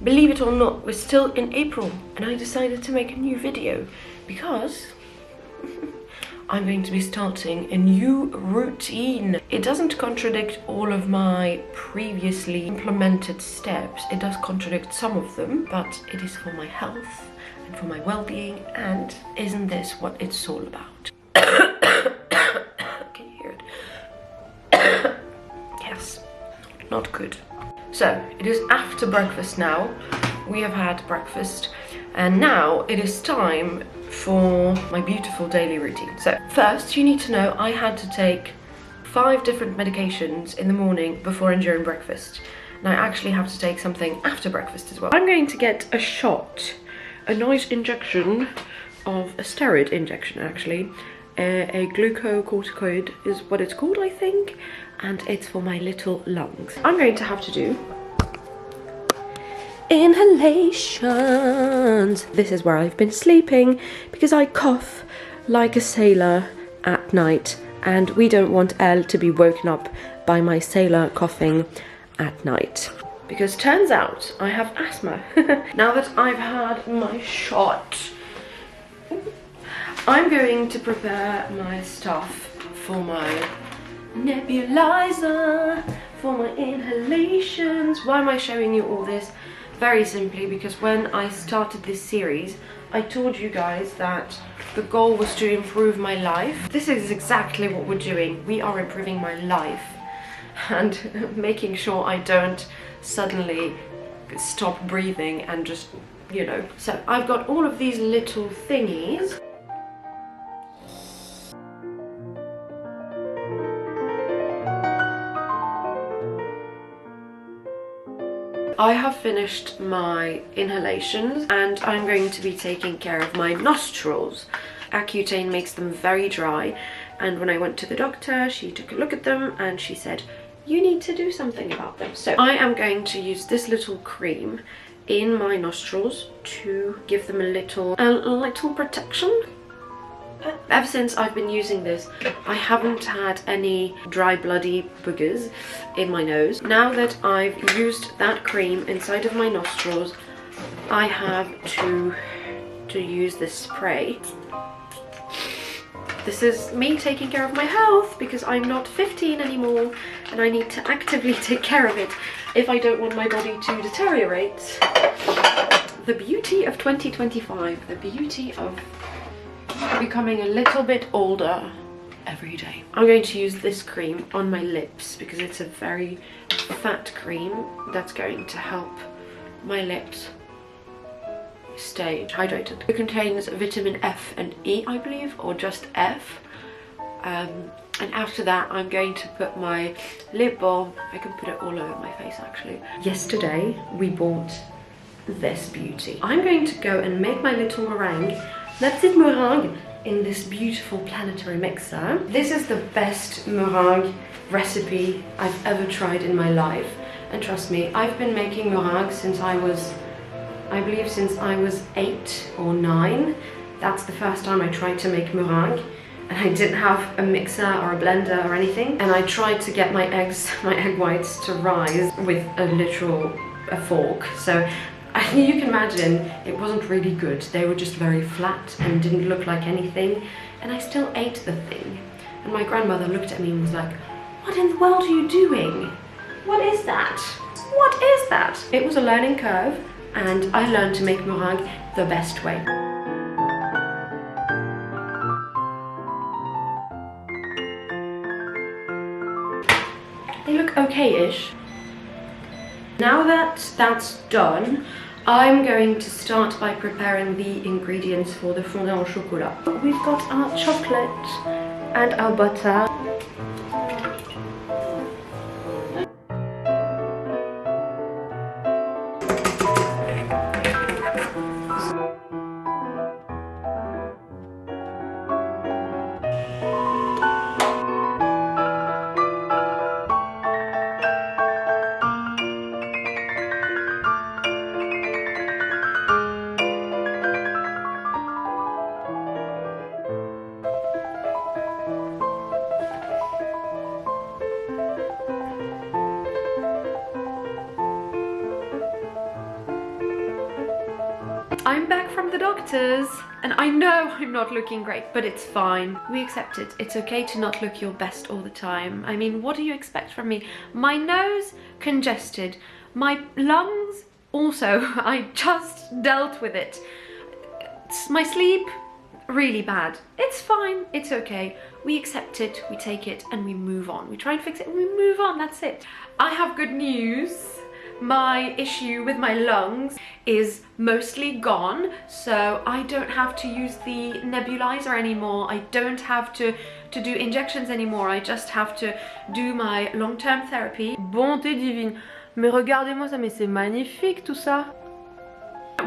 believe it or not, we're still in April and I decided to make a new video because I'm going to be starting a new routine. It doesn't contradict all of my previously implemented steps. It does contradict some of them, but it is for my health and for my well-being, and isn't this what it's all about? Can you hear it? Yes, not good. So, it is after breakfast now. We have had breakfast and now it is time for my beautiful daily routine. So first you need to know I had to take 5 different medications in the morning, before and during breakfast. And I actually have to take something after breakfast as well. I'm going to get a shot, a nice injection of a steroid injection actually. A glucocorticoid is what it's called, I think, and it's for my little lungs. I'm going to have to do inhalations. This is where I've been sleeping because I cough like a sailor at night, and we don't want Elle to be woken up by my sailor coughing at night, because turns out I have asthma. Now that I've had my shot, I'm going to prepare my stuff for my nebulizer, for my inhalations. Why am I showing you all this? Very simply because when I started this series, I told you guys that the goal was to improve my life. This is exactly what we're doing. We are improving my life and making sure I don't suddenly stop breathing and just, you know. So I've got all of these little thingies. I have finished my inhalations and I'm going to be taking care of my nostrils. Accutane makes them very dry, and when I went to the doctor, she took a look at them and she said, you need to do something about them. So I am going to use this little cream in my nostrils to give them a little protection. Ever since I've been using this, I haven't had any dry bloody boogers in my nose. Now that I've used that cream inside of my nostrils, I have to use this spray. This is me taking care of my health because I'm not 15 anymore and I need to actively take care of it if I don't want my body to deteriorate. The beauty of 2025, the beauty of becoming a little bit older every day. I'm going to use this cream on my lips because it's a very fat cream that's going to help my lips stay hydrated. It contains vitamin F and E, I believe, or just F. And after that I'm going to put my lip balm. I can put it all over my face actually. Yesterday we bought this beauty. I'm going to go and make my little meringue, la petite meringue, in this beautiful planetary mixer. This is the best meringue recipe I've ever tried in my life, and trust me, I've been making meringue since I believe since I was 8 or 9. That's the first time I tried to make meringue, and I didn't have a mixer or a blender or anything, and I tried to get my egg whites to rise with a fork. So you can imagine it wasn't really good. They were just very flat and didn't look like anything, and I still ate the thing. And my grandmother looked at me and was like, what in the world are you doing? What is that? What is that? It was a learning curve, and I learned to make meringue the best way. They look okay-ish. Now that that's done, I'm going to start by preparing the ingredients for the fondant au chocolat. We've got our chocolate and our butter. I'm back from the doctor's and I know I'm not looking great, but it's fine. We accept it. It's okay to not look your best all the time. I mean, what do you expect from me? My nose congested, my lungs also, I just dealt with it. My sleep, really bad. It's fine, it's okay. We accept it, we take it, and we move on. We try and fix it and we move on, that's it. I have good news. My issue with my lungs is mostly gone, so I don't have to use the nebulizer anymore. I don't have to do injections anymore. I just have to do my long-term therapy. Bonté divine. Mais regardez-moi ça, mais c'est magnifique tout ça.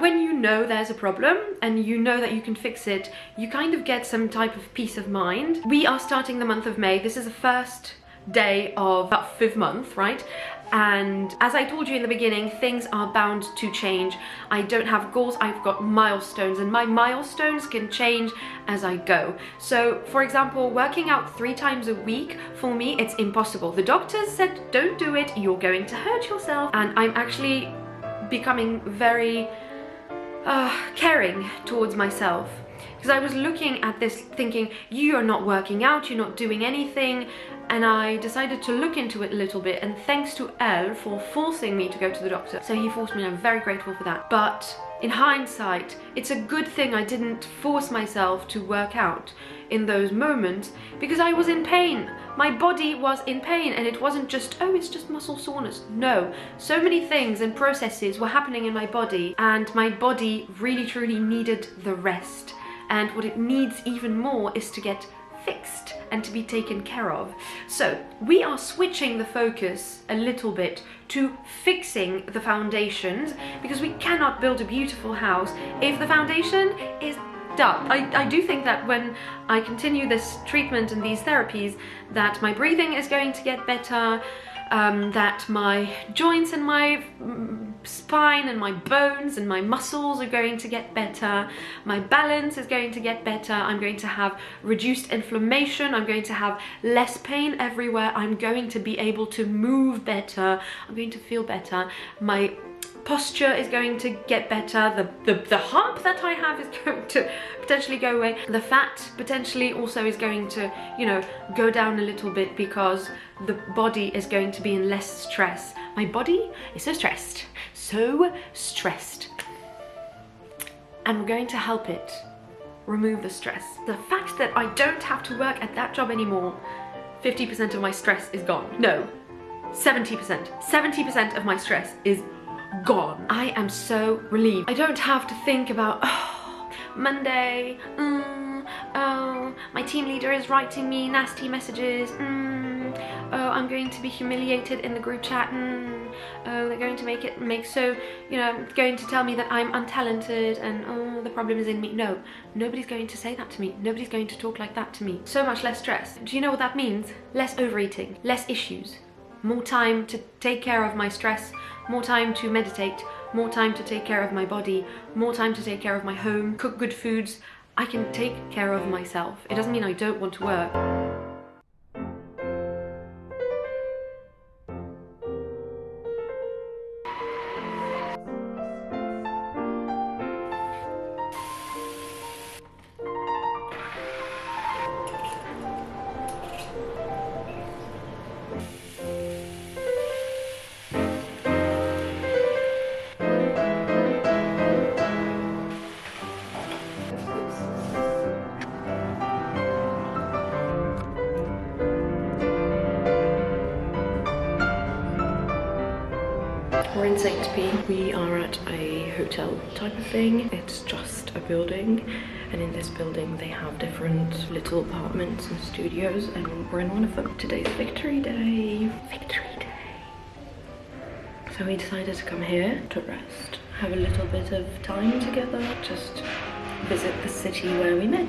When you know there's a problem and you know that you can fix it, you kind of get some type of peace of mind. We are starting the month of May. This is the first day of about 5th month, right? And as I told you in the beginning, things are bound to change. I don't have goals, I've got milestones, and my milestones can change as I go. So, for example, working out 3 times a week, for me, it's impossible. The doctors said, don't do it, you're going to hurt yourself. And I'm actually becoming very caring towards myself. Because I was looking at this thinking, you are not working out, you're not doing anything, and I decided to look into it a little bit, and thanks to Elle for forcing me to go to the doctor. So he forced me and I'm very grateful for that. But in hindsight, it's a good thing I didn't force myself to work out in those moments because I was in pain. My body was in pain, and it wasn't just, oh, it's just muscle soreness. No, so many things and processes were happening in my body, and my body really truly needed the rest. And what it needs even more is to get fixed and to be taken care of. So we are switching the focus a little bit to fixing the foundations, because we cannot build a beautiful house if the foundation is done. I do think that when I continue this treatment and these therapies, that my breathing is going to get better, that my joints and my spine and my bones and my muscles are going to get better, my balance is going to get better, I'm going to have reduced inflammation, I'm going to have less pain everywhere, I'm going to be able to move better, I'm going to feel better, my posture is going to get better, the hump that I have is going to potentially go away, the fat potentially also is going to, you know, go down a little bit because the body is going to be in less stress. My body is so stressed, and we're going to help it remove the stress. The fact that I don't have to work at that job anymore, 50% of my stress is gone. No, 70% of my stress is gone. I am so relieved. I don't have to think about, oh, Monday, oh, my team leader is writing me nasty messages, oh, I'm going to be humiliated in the group chat, oh, they're going to make so, you know, going to tell me that I'm untalented and, oh, the problem is in me. No, nobody's going to say that to me. Nobody's going to talk like that to me. So much less stress. Do you know what that means? Less overeating, less issues, more time to take care of my stress, more time to meditate, more time to take care of my body, more time to take care of my home, cook good foods. I can take care of myself. It doesn't mean I don't want to work. We're in St. P. We are at a hotel type of thing. It's just a building, and in this building they have different little apartments and studios, and we're in one of them. Today's Victory Day. Victory Day. So we decided to come here to rest, have a little bit of time together, just visit the city where we met.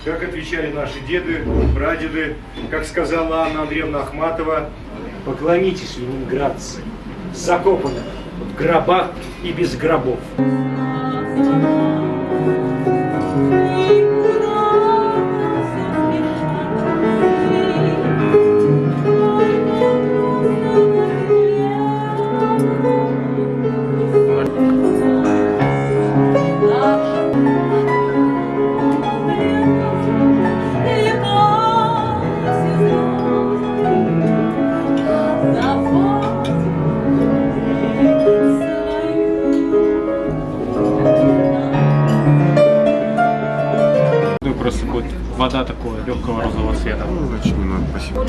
как отвечали наши деды, прадеды, как сказала Анна Андреевна Ахматова. Поклонитесь, ленинградцы, закопанным в гробах и без гробов. Просто будет вода такого легкого розового цвета. Очень много, спасибо.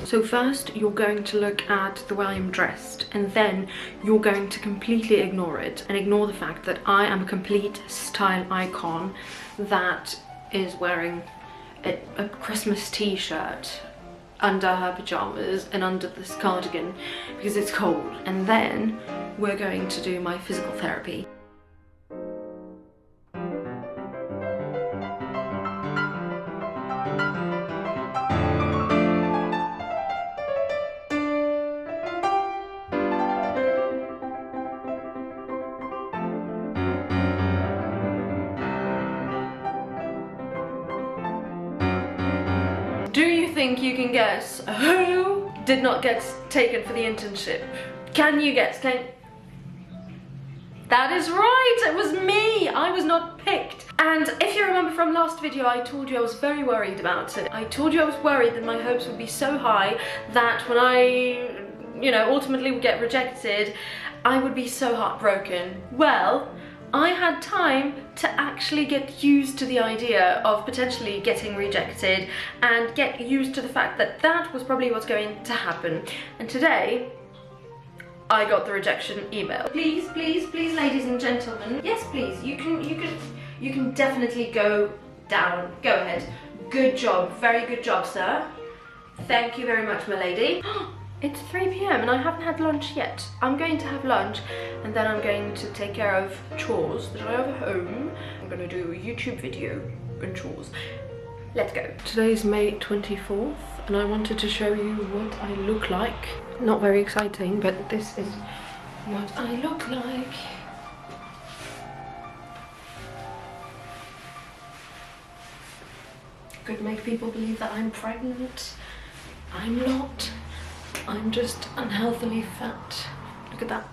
So first you're going to look at the way I'm dressed, and then you're going to completely ignore it and ignore the fact that I am a complete style icon that is wearing a Christmas t-shirt under her pajamas and under this cardigan because it's cold. And then we're going to do my physical therapy. Do you think you can guess who did not get taken for the internship? Can you guess? That is right, it was me! I was not picked. And if you remember from last video, I told you I was very worried about it. I told you I was worried that my hopes would be so high that when I, ultimately would get rejected, I would be so heartbroken. Well, I had time to actually get used to the idea of potentially getting rejected and get used to the fact that that was probably what's going to happen. And today, I got the rejection email. Please, please, please, ladies and gentlemen. Yes, please. You can definitely go down. Go ahead. Good job. Very good job, sir. Thank you very much, my lady. It's 3 p.m. and I haven't had lunch yet. I'm going to have lunch and then I'm going to take care of chores that I have at home. I'm going to do a YouTube video and chores. Let's go. Today's May 24th and I wanted to show you what I look like. Not very exciting, but this is what I look like. Could make people believe that I'm pregnant. I'm not. I'm just unhealthily fat. Look at that.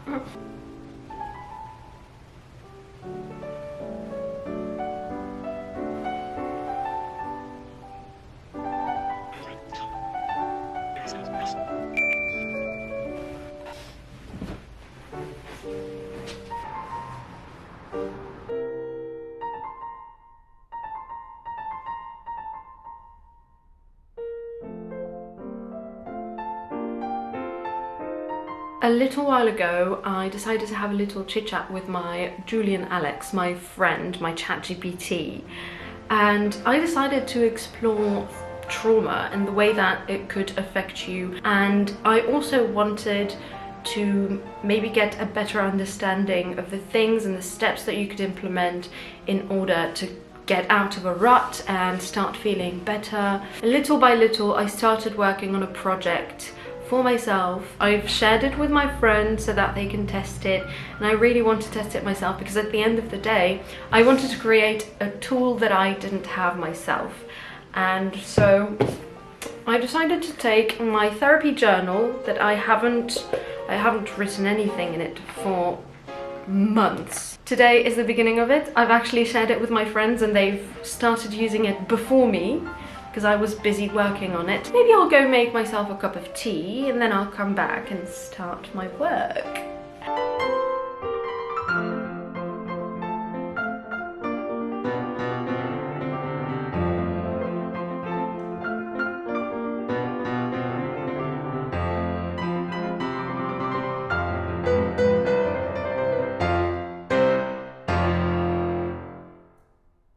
A little while ago, I decided to have a little chit-chat with my Julian Alex, my friend, my ChatGPT, and I decided to explore trauma and the way that it could affect you. And I also wanted to maybe get a better understanding of the things and the steps that you could implement in order to get out of a rut and start feeling better. Little by little, I started working on a project for myself. I've shared it with my friends so that they can test it, and I really want to test it myself because at the end of the day I wanted to create a tool that I didn't have myself. And so I decided to take my therapy journal that I haven't written anything in it for months. Today is the beginning of it. I've actually shared it with my friends and they've started using it before me, because I was busy working on it. Maybe I'll go make myself a cup of tea and then I'll come back and start my work.